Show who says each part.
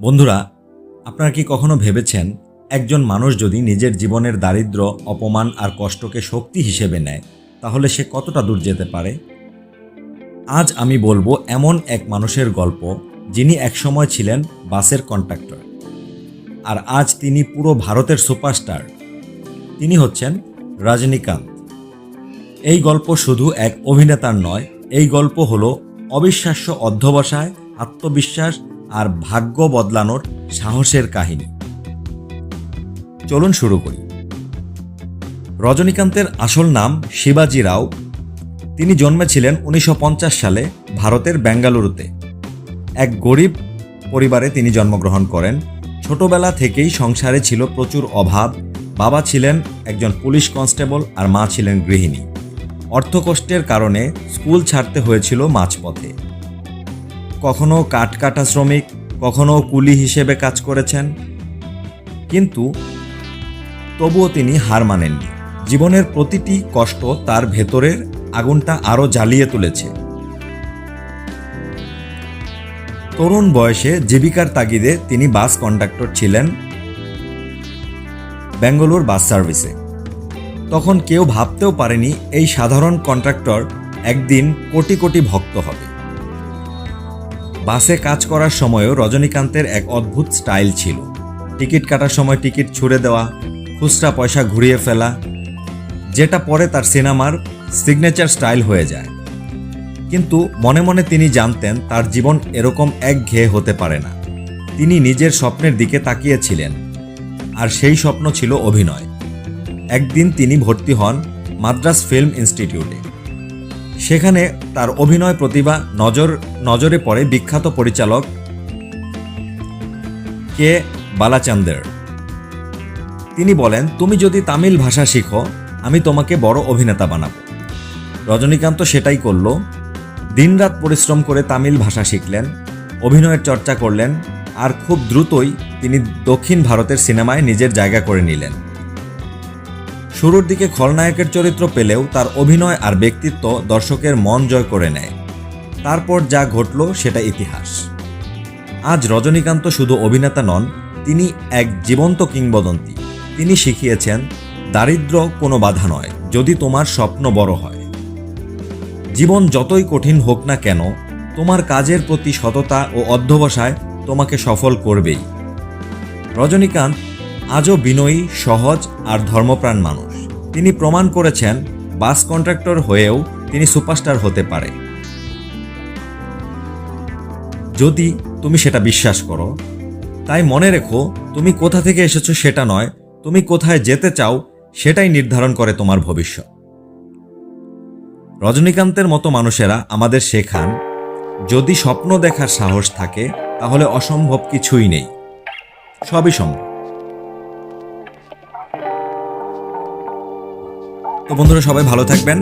Speaker 1: বন্ধুরা, আপনারা কি কখনো ভেবেছেন একজন মানুষ যদি নিজের জীবনের দারিদ্র্য, অপমান আর কষ্টকে শক্তি হিসেবে নেয় তাহলে সে কতটা দূর যেতে পারে? আজ আমি বলবো এমন এক মানুষের গল্প যিনি একসময় ছিলেন বাসের কন্ডাক্টর আর আজ তিনি পুরো ভারতের সুপারস্টার। তিনি হচ্ছেন রজনীকান্ত। এই গল্প শুধু এক অভিনেতার নয়, এই গল্প হলো অবিশ্বাস্য অধ্যবসায়, আত্মবিশ্বাস আর ভাগ্য বদলানোর সাহসের কাহিনী। চলুন শুরু করি। রজনীকান্তের আসল নাম শিবাজি রাও। তিনি জন্মেছিলেন 1950 সালে ভারতের বেঙ্গালুরুতে। এক গরিব পরিবারে তিনি জন্মগ্রহণ করেন। ছোটবেলা থেকেই সংসারে ছিল প্রচুর অভাব। বাবা ছিলেন একজন পুলিশ কনস্টেবল আর মা ছিলেন গৃহিণী। অর্থকষ্টের কারণে স্কুল ছাড়তে হয়েছিল মাঝপথে। কখনো কাঠ কাটা শ্রমিক, কখনো কুলি হিসেবে কাজ করেছেন, কিন্তু তবুও তিনি হার মানেননি। জীবনের প্রতিটি কষ্ট তার ভেতরের আগুনটা আরও জ্বালিয়ে তুলেছে। তরুণ বয়সে জীবিকার তাগিদে তিনি বাস কন্ডাক্টর ছিলেন বেঙ্গালুরু বাস সার্ভিসে। তখন কেউ ভাবতেও পারেনি এই সাধারণ কন্ট্রাক্টর একদিন কোটি কোটি ভক্ত হবে। বাসে কাজ করার সময়ও রজনীকান্তের এক অদ্ভুত স্টাইল ছিল। টিকিট কাটার সময় টিকিট ছুঁড়ে দেওয়া, খুচরা পয়সা ঘুরিয়ে ফেলা, যেটা পরে তার সিনেমার সিগনেচার স্টাইল হয়ে যায়। কিন্তু মনে মনে তিনি জানতেন তার জীবন এরকম একঘেয়ে হতে পারে না। তিনি নিজের স্বপ্নের দিকে তাকিয়েছিলেন, আর সেই স্বপ্ন ছিল অভিনয়। একদিন তিনি ভর্তি হন মাদ্রাজ ফিল্ম ইনস্টিটিউটে। সেখানে তার অভিনয় প্রতিভা নজরে পড়ে বিখ্যাত পরিচালক কে বালাচন্দের। তিনি বলেন, তুমি যদি তামিল ভাষা শিখো, আমি তোমাকে বড় অভিনেতা বানাবো। রজনীকান্ত সেটাই করল। দিনরাত পরিশ্রম করে তামিল ভাষা শিখলেন, অভিনয়ের চর্চা করলেন, আর খুব দ্রুতই তিনি দক্ষিণ ভারতের সিনেমায় নিজের জায়গা করে নিলেন। শুরুর দিকে খলনায়কের চরিত্র পেলেও তার অভিনয় আর ব্যক্তিত্ব দর্শকের মন জয় করে নেয়। তারপর যা ঘটল সেটা ইতিহাস। আজ রজনীকান্ত শুধু অভিনেতা নন, তিনি এক জীবন্ত কিংবদন্তি। তিনি শিখিয়েছেন দারিদ্র্য কোনো বাধা নয় যদি তোমার স্বপ্ন বড় হয়। জীবন যতই কঠিন হোক না কেন, তোমার কাজের প্রতি সততা ও অধ্যবসায় তোমাকে সফল করবেই। রজনীকান্ত আজও বিনয়ী, সহজ আর ধর্মপ্রাণ মানুষ। তিনি প্রমাণ করেছেন বাস কন্ট্রাক্টর হয়েও তিনি সুপারস্টার হতে পারে, যদি তুমি সেটা বিশ্বাস করো। তাই মনে রেখো, তুমি কোথা থেকে এসেছো সেটা নয়, তুমি কোথায় যেতে চাও সেটাই নির্ধারণ করে তোমার ভবিষ্যৎ। রজনীকান্তের মতো মানুষেরা আমাদের শেখান, যদি স্বপ্ন দেখার সাহস থাকে তাহলে অসম্ভব কিছুই নেই, সবই সম্ভব। তো বন্ধুরা, সবাই ভালো থাকবেন।